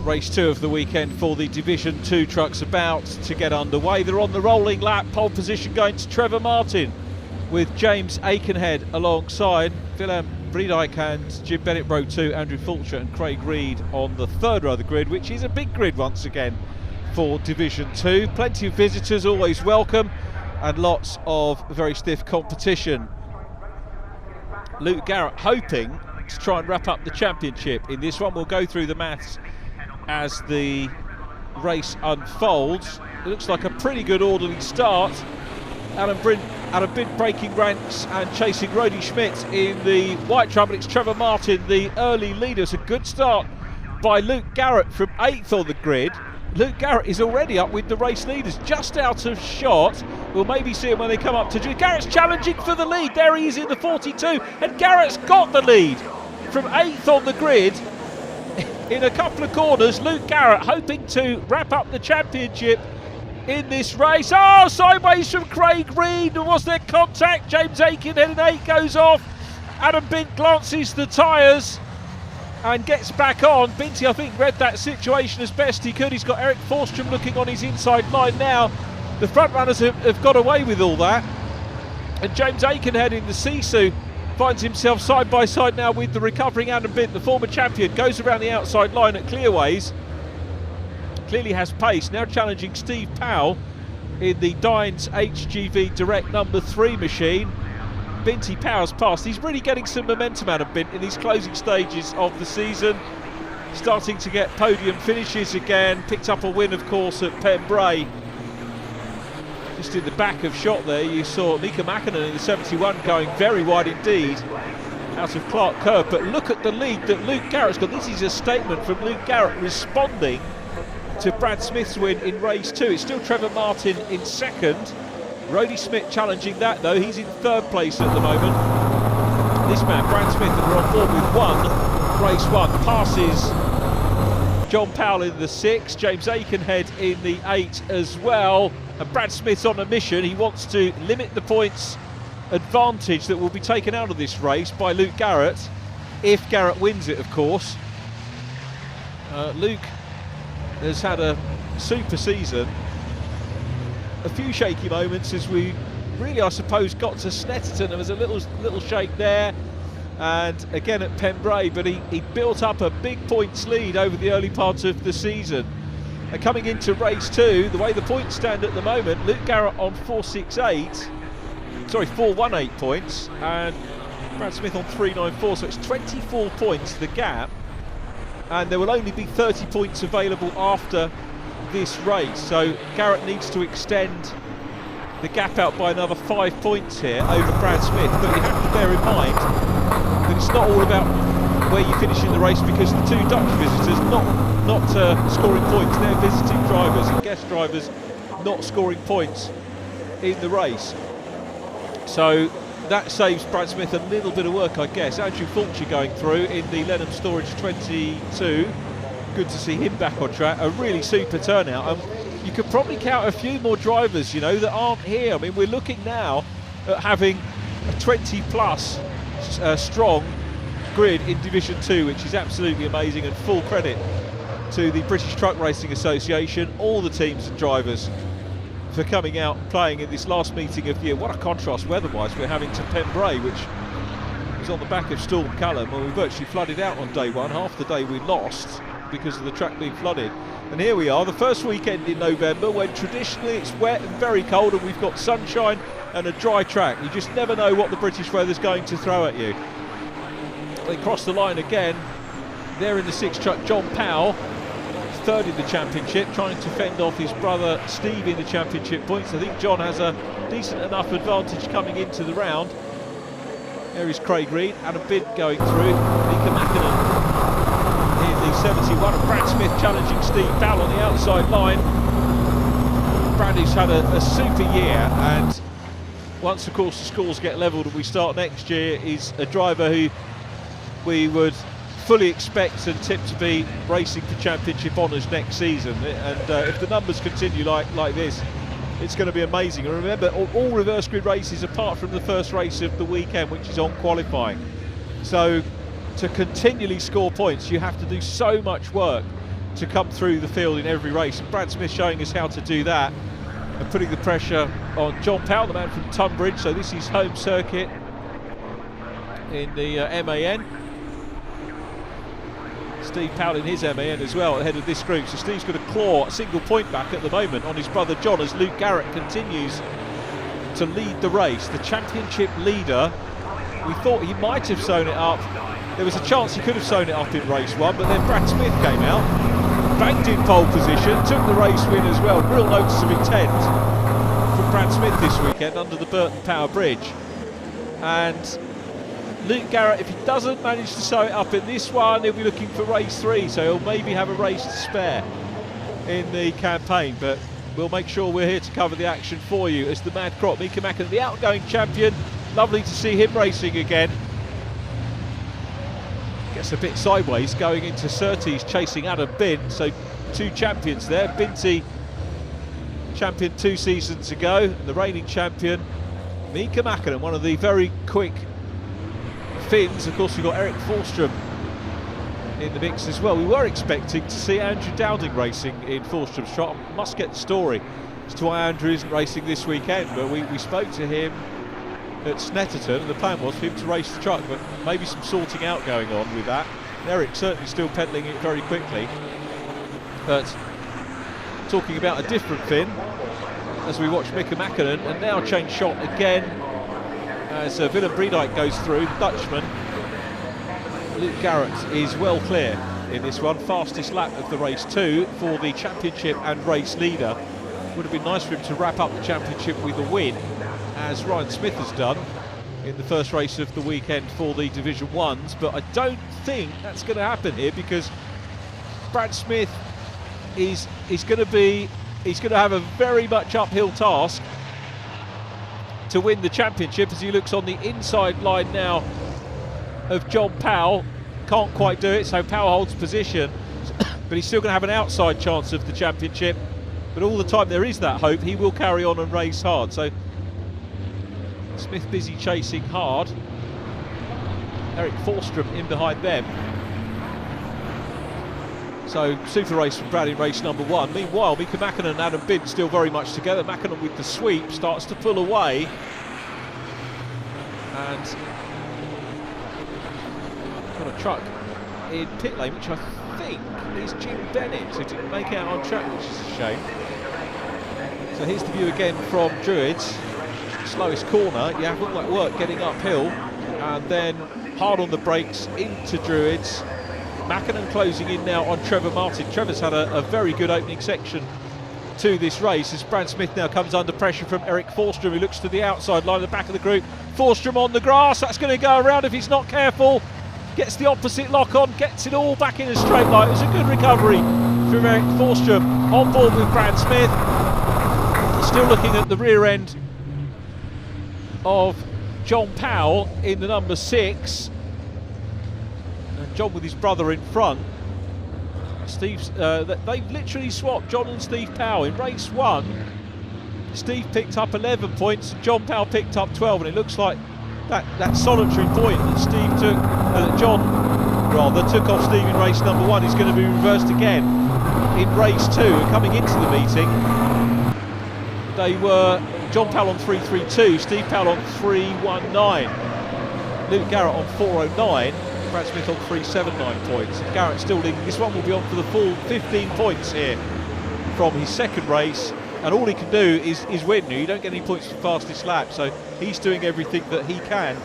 Race 2 of the weekend for the Division 2 trucks about to get underway. They're on the rolling lap, pole position going to Trevor Martin with James Aikenhead alongside Willem Vriendijk and Jim Bennett row 2, Andrew Fulcher and Craig Reed on the third row of the grid, which is a big grid once again for Division 2. Plenty of visitors, always welcome, and lots of very stiff competition. Luke Garrett hoping to try and wrap up the championship in this one. We'll go through the maths as the race unfolds. It looks like a pretty good orderly start. Adam Bind breaking ranks and chasing Rody Schmidt in the white truck, but it's Trevor Martin, the early leader. It's a good start by Luke Garrett from 8th on the grid. Luke Garrett is already up with the race leaders, just out of shot. We'll maybe see him when they come up to Garrett's challenging for the lead. There he is in the 42, and Garrett's got the lead from 8th on the grid. In a couple of corners, Luke Garrett hoping to wrap up the championship in this race. Oh, sideways from Craig Reed. Was there contact? James Aikenhead in 8 goes off. Adam Bind glances the tyres and gets back on. Binty, I think, read that situation as best he could. He's got Eric Forstrom looking on his inside line now. The front runners have got away with all that. And James Aikenhead in the Sisu finds himself side by side now with the recovering Adam Bind, the former champion. Goes around the outside line at Clearways. Clearly has pace. Now challenging Steve Powell in the Dines HGV Direct number 3 machine. Binty powers past. He's really getting some momentum out of Bind in these closing stages of the season. Starting to get podium finishes again. Picked up a win, of course, at Pembrey. Just in the back of shot there, you saw Mika Mäkinen in the 71 going very wide indeed out of Clark Kerr. But look at the lead that Luke Garrett's got. This is a statement from Luke Garrett responding to Brad Smith's win in race 2. It's still Trevor Martin in 2nd. Rody Schmidt challenging that though. He's in 3rd place at the moment. This man, Brad Smith, and we're on board with race 1. Passes John Powell in the 6, James Aikenhead in the 8 as well. And Brad Smith's on a mission. He wants to limit the points advantage that will be taken out of this race by Luke Garrett, if Garrett wins it, of course. Luke has had a super season. A few shaky moments as we really, I suppose, got to Snetterton. There was a little shake there, and again at Pembrey, but he built up a big points lead over the early part of the season. And coming into race 2, the way the points stand at the moment, Luke Garrett on 418 points, and Brad Smith on 394, so it's 24 points the gap, and there will only be 30 points available after this race, so Garrett needs to extend the gap out by another 5 points here over Brad Smith. But you have to bear in mind that it's not all about where you finish in the race, because the 2 Dutch visitors not scoring points, they're visiting drivers and guest drivers not scoring points in the race, so that saves Brad Smith a little bit of work, I guess. Andrew Fulcher going through in the Lenham Storage 22. Good to see him back on track. A really super turnout. You could probably count a few more drivers, you know, that aren't here. I mean, we're looking now at having a 20-plus strong grid in Division 2, which is absolutely amazing, and full credit to the British Truck Racing Association, all the teams and drivers, for coming out and playing in this last meeting of the year. What a contrast weather-wise we're having to Pembrey, which was on the back of Storm Callum, where we virtually flooded out on day 1. Half the day we lost because of the track being flooded. And here we are, the first weekend in November, when traditionally it's wet and very cold, and we've got sunshine and a dry track. You just never know what the British weather's going to throw at you. They cross the line again. There in the 6 truck, John Powell, 3rd in the championship, trying to fend off his brother Steve in the championship points. I think John has a decent enough advantage coming into the round. There is Craig Reed, Adam Bind going through, Mika Mäkinen in the 71, and Brad Smith challenging Steve Powell on the outside line. Brad has had a super year, and once, of course, the scores get levelled and we start next year, is a driver who we would fully expect and tip to be racing for championship honours next season. And if the numbers continue like this, it's going to be amazing. And remember, all reverse grid races apart from the first race of the weekend, which is on qualifying. So to continually score points, you have to do so much work to come through the field in every race. And Brad Smith showing us how to do that and putting the pressure on John Powell, the man from Tunbridge. So this is home circuit in the MAN. Steve Powell in his MAN as well, ahead of this group. So Steve's got a claw, a single point back at the moment on his brother John as Luke Garrett continues to lead the race. The championship leader, we thought he might have sewn it up. There was a chance he could have sewn it up in race one, but then Brad Smith came out, banked in pole position, took the race win as well. Real notice of intent from Brad Smith this weekend under the Burton Power Bridge. And Luke Garrett, if he doesn't manage to sew it up in this one, he'll be looking for race 3, so he'll maybe have a race to spare in the campaign. But we'll make sure we're here to cover the action for you as the Mad Crop, Mika Mäkinen, the outgoing champion. Lovely to see him racing again. Gets a bit sideways going into Surtees, chasing Adam Bint. So 2 champions there. Binti, champion 2 seasons ago, and the reigning champion Mika Mäkinen, one of the very quick Finns. Of course, we've got Erik Forsström in the mix as well. We were expecting to see Andrew Dowding racing in Forsström's trot. I must get the story as to why Andrew isn't racing this weekend, but we spoke to him at Snetterton, and the plan was for him to race the truck, but maybe some sorting out going on with that. Erik certainly still pedaling it very quickly. But talking about a different Finn, as we watch Mika Mäkinen, and now change shot again as Willem Breedijk goes through, the Dutchman. Luke Garrett is well clear in this one, fastest lap of the race 2 for the championship and race leader. Would have been nice for him to wrap up the championship with a win, as Ryan Smith has done in the first race of the weekend for the Division 1s, but I don't think that's going to happen here, because Brad Smith is going to have a very much uphill task to win the championship, as he looks on the inside line now of John Powell. Can't quite do it, so Powell holds position, but he's still going to have an outside chance of the championship. But all the time there is that hope, he will carry on and race hard. So Smith busy chasing hard. Erik Forsström in behind them. So super race from Brad in race number 1. Meanwhile, Mika Mäkinen and Adam Bint still very much together. Mäkinen with the sweep starts to pull away, and got a truck in pit lane, which I think is Jim Bennett, who didn't make it out on track, which is a shame. So here's the view again from Druids. Slowest corner, you have all that work getting uphill, and then hard on the brakes into Druids. Mäkinen closing in now on Trevor Martin. Trevor's had a very good opening section to this race, as Brad Smith now comes under pressure from Erik Forsström, who looks to the outside line, the back of the group. Forsström on the grass, that's going to go around if he's not careful. Gets the opposite lock on, gets it all back in a straight line. It was a good recovery from Erik Forsström, on board with Brad Smith. Still looking at the rear end of John Powell in the number 6. And John with his brother in front. Steve's they've literally swapped, John and Steve Powell. In race 1, Steve picked up 11 points, John Powell picked up 12, and it looks like that solitary point that Steve took, John rather took off Steve in race number 1 is going to be reversed again in race 2. Coming into the meeting, they were John Powell on 3.32, Steve Powell on 3.19, Luke Garrett on 4.09, Brad Smith on 3.79 points. Garrett still leading. This one will be on for the full 15 points here from his second race, and all he can do is win. You don't get any points for fastest lap, so he's doing everything that he can.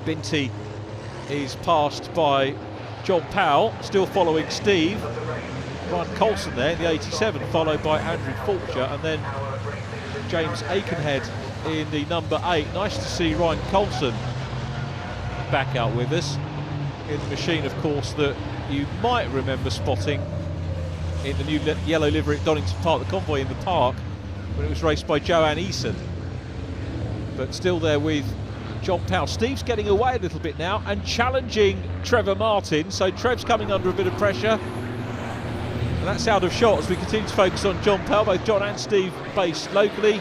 Binti is passed by John Powell, still following Steve. Ryan Colson there in the 87, followed by Andrew Fulcher, and then James Aikenhead in the number 8. Nice to see Ryan Colson back out with us in the machine, of course, that you might remember spotting in the new yellow livery at Donington Park, the convoy in the park, when it was raced by Joanne Eason. But still there with John Powell. Steve's getting away a little bit now and challenging Trevor Martin, so Trev's coming under a bit of pressure, and that's out of shot as we continue to focus on John Powell. Both John and Steve based locally.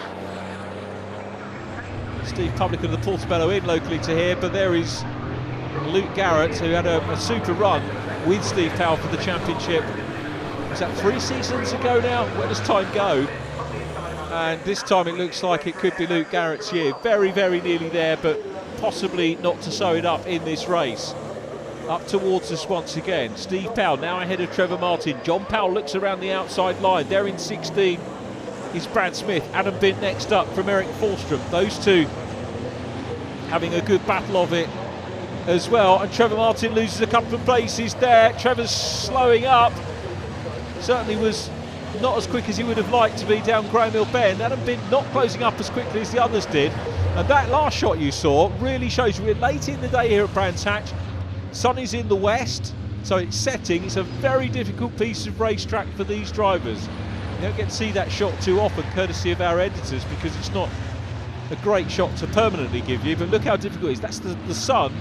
Steve Publican of the Portobello Inn locally to here, but there is Luke Garrett, who had a super run with Steve Powell for the championship. Was that 3 seasons ago now? Where does time go? And this time it looks like it could be Luke Garrett's year. Very, very nearly there, but possibly not to sew it up in this race. Up towards us once again. Steve Powell now ahead of Trevor Martin. John Powell looks around the outside line. There in 16 is Brad Smith. Adam Bint next up from Eric Forstrom. Those two having a good battle of it as well. And Trevor Martin loses a couple of places there. Trevor's slowing up. Certainly was not as quick as he would have liked to be down Graham Hill Bend. Adam Bint not closing up as quickly as the others did. And that last shot you saw really shows you we're late in the day here at Brands Hatch. Sun is in the west, so it's setting. It's a very difficult piece of racetrack for these drivers. You don't get to see that shot too often, courtesy of our editors, because it's not a great shot to permanently give you. But look how difficult it is. That's the sun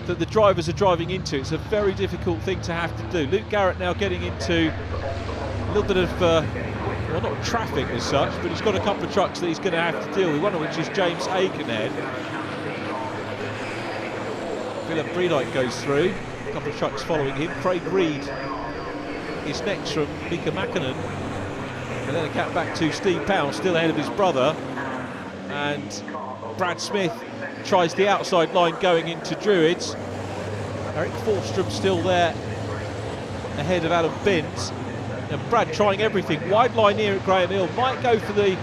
that the drivers are driving into. It's a very difficult thing to have to do. Luke Garrett now getting into a little bit of, well, not traffic as such, but he's got a couple of trucks that he's going to have to deal with, one of which is James Aikenhead. Willem Breedijk goes through, a couple of trucks following him. Craig Reed is next from Mika Mäkinen. And then a cat back to Steve Powell, still ahead of his brother. And Brad Smith tries the outside line going into Druids. Eric Forstrom still there ahead of Adam Bint. And Brad trying everything. Wide line here at Graham Hill. Might go for the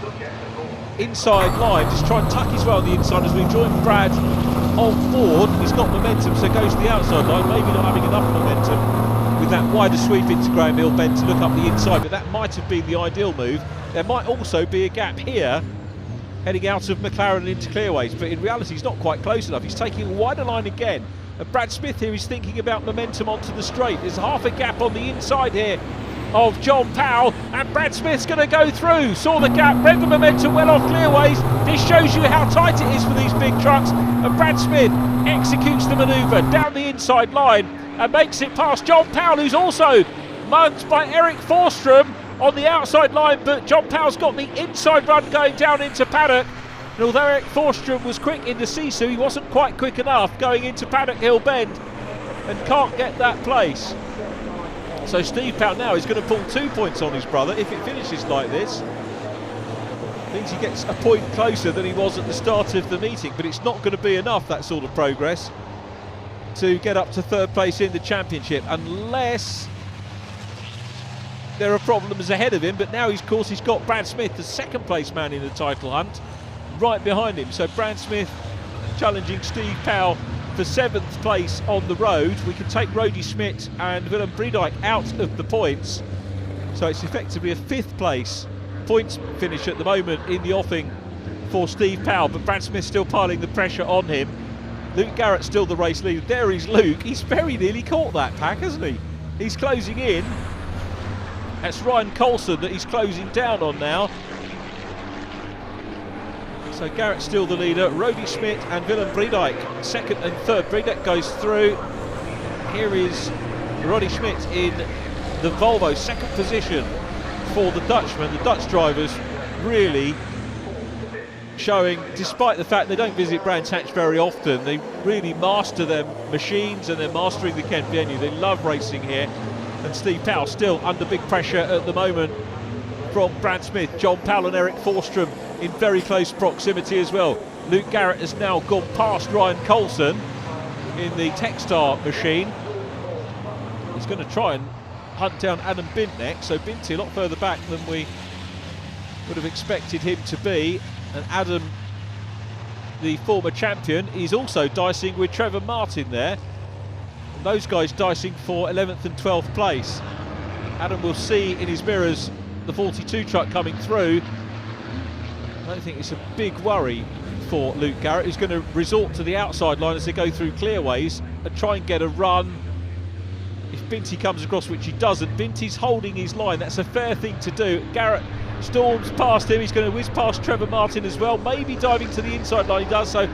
inside line. Just try and tuck his way on the inside as we join Brad on board. He's got momentum, so goes to the outside line. Maybe not having enough momentum with that wider sweep into Graham Hill Bend to look up the inside, but that might have been the ideal move. There might also be a gap here heading out of McLaren and into Clearways, but in reality he's not quite close enough. He's taking a wider line again, and Brad Smith here is thinking about momentum onto the straight. There's half a gap on the inside here of John Powell, and Brad Smith's going to go through. Saw the gap, read the momentum well off Clearways. This shows you how tight it is for these big trucks, and Brad Smith executes the manoeuvre down the inside line and makes it past John Powell, who's also mugged by Eric Forstrom on the outside line, but John Powell's got the inside run going down into paddock. And although Eric Forstrom was quick in the Sisu, he wasn't quite quick enough going into Paddock Hill Bend and can't get that place. So Steve Powell now is going to pull 2 points on his brother if it finishes like this. Means he gets a point closer than he was at the start of the meeting, but it's not going to be enough, that sort of progress, to get up to third place in the championship, unless there are problems ahead of him. But now of course he's got Brad Smith, the second place man in the title hunt, right behind him. So Brad Smith challenging Steve Powell for 7th place on the road. We can take Rody Schmidt and Willem Breedijk out of the points, so it's effectively a 5th place points finish at the moment in the offing for Steve Powell, but Brad Smith still piling the pressure on him. Luke Garrett still the race leader. There is Luke. He's very nearly caught that pack, hasn't he? He's closing in. That's Ryan Coulson that he's closing down on now. So Garrett's still the leader. Rody Schmidt and Willem Breedijk second and third. Breedijk goes through. Here is Rody Schmidt in the Volvo, second position for the Dutchman. The Dutch drivers really showing, despite the fact they don't visit Brands Hatch very often, they really master their machines and they're mastering the Kent venue. They love racing here. And Steve Powell still under big pressure at the moment from Brad Smith. John Powell and Eric Forstrom in very close proximity as well. Luke Garrett has now gone past Ryan Coulson in the Techstar machine. He's going to try and hunt down Adam Bint next, so Binty a lot further back than we would have expected him to be. And Adam, the former champion, is also dicing with Trevor Martin there. And those guys dicing for 11th and 12th place. Adam will see in his mirrors the 42 truck coming through. I don't think it's a big worry for Luke Garrett, who's going to resort to the outside line as they go through Clearways and try and get a run. If Binty comes across, which he doesn't, Binty's holding his line. That's a fair thing to do. Garrett storms past him. He's going to whiz past Trevor Martin as well, maybe diving to the inside line. He does, so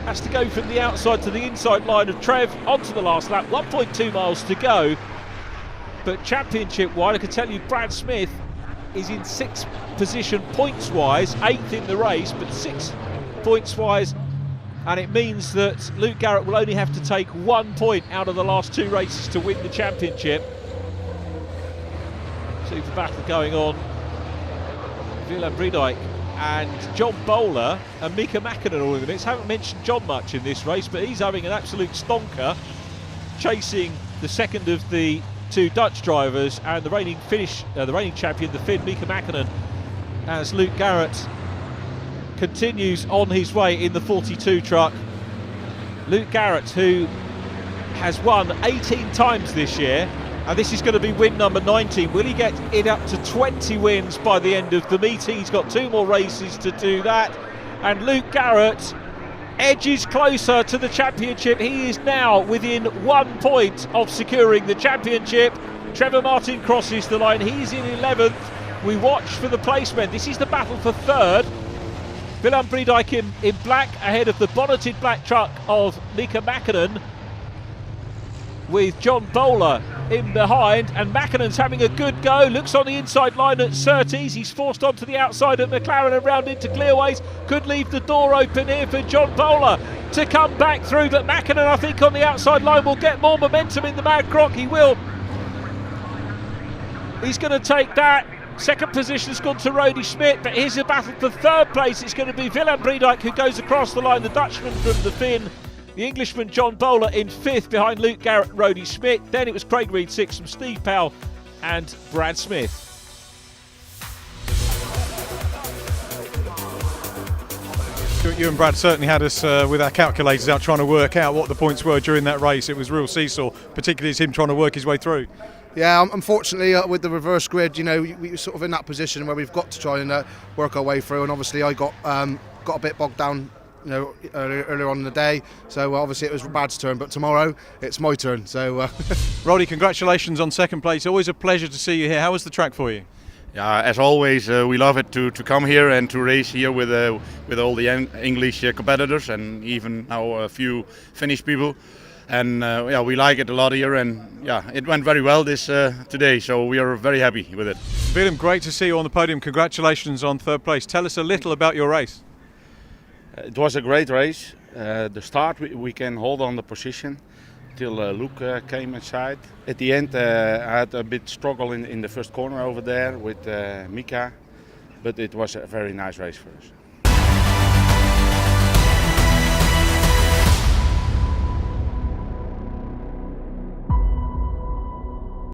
has to go from the outside to the inside line of Trev onto the last lap. 1.2 miles to go. But championship wide, I can tell you Brad Smith is in 6th position points wise, 8th in the race, but 6th points wise and it means that Luke Garrett will only have to take 1 point out of the last 2 races to win the championship. Super battle going on. Willem Briedijk and John Bowler and Mika Mäkinen all in the mix. Haven't mentioned John much in this race, but he's having an absolute stonker, chasing the second of the 2 Dutch drivers and the reigning champion, the Finn, Mika Mäkinen, as Luke Garrett continues on his way in the 42 truck. Luke Garrett, who has won 18 times this year, and this is going to be win number 19. Will he get it up to 20 wins by the end of the meeting? He's got 2 more races to do that, and Luke Garrett edges closer to the championship. He is now within 1 point of securing the championship. Trevor Martin crosses the line. He's in 11th. We watch for the placement. This is the battle for 3rd. Willem Briedijk in black ahead of the bonneted black truck of Mika Mäkinen, with John Bowler in behind, and Mäkinen's having a good go. Looks on the inside line at Surtees. He's forced onto the outside at McLaren and round into Clearways. Could leave the door open here for John Bowler to come back through, but Mäkinen, I think, on the outside line will get more momentum in the Mad Croc. He will. He's going to take that. Second position's gone to Rody Schmidt, but here's a battle for 3rd place. It's going to be Willem Briedijk who goes across the line, the Dutchman from the Finn. The Englishman John Bowler in 5th behind Luke Garrett, Rody Schmidt. Then it was Craig Reed 6th from Steve Powell and Brad Smith. You and Brad certainly had us with our calculators out trying to work out what the points were during that race. It was real seesaw, particularly as him trying to work his way through. Yeah, unfortunately with the reverse grid, you know, we were sort of in that position where we've got to try and work our way through, and obviously I got a bit bogged down, you know, earlier on in the day, so obviously it was Brad's turn, but tomorrow it's my turn. So Roddy, congratulations on 2nd place. Always a pleasure to see you here. How was the track for you? Yeah, as always, we love it to come here and to race here with all the English competitors, and even now a few Finnish people. And yeah, we like it a lot here, and yeah, it went very well this today, so we are very happy with it. Willem, great to see you on the podium. Congratulations on 3rd place. Tell us a little about your race. It was a great race. The start we can hold on the position till Luke came inside. At the end I had a bit struggle in the first corner over there with Mika, but it was a very nice race for us.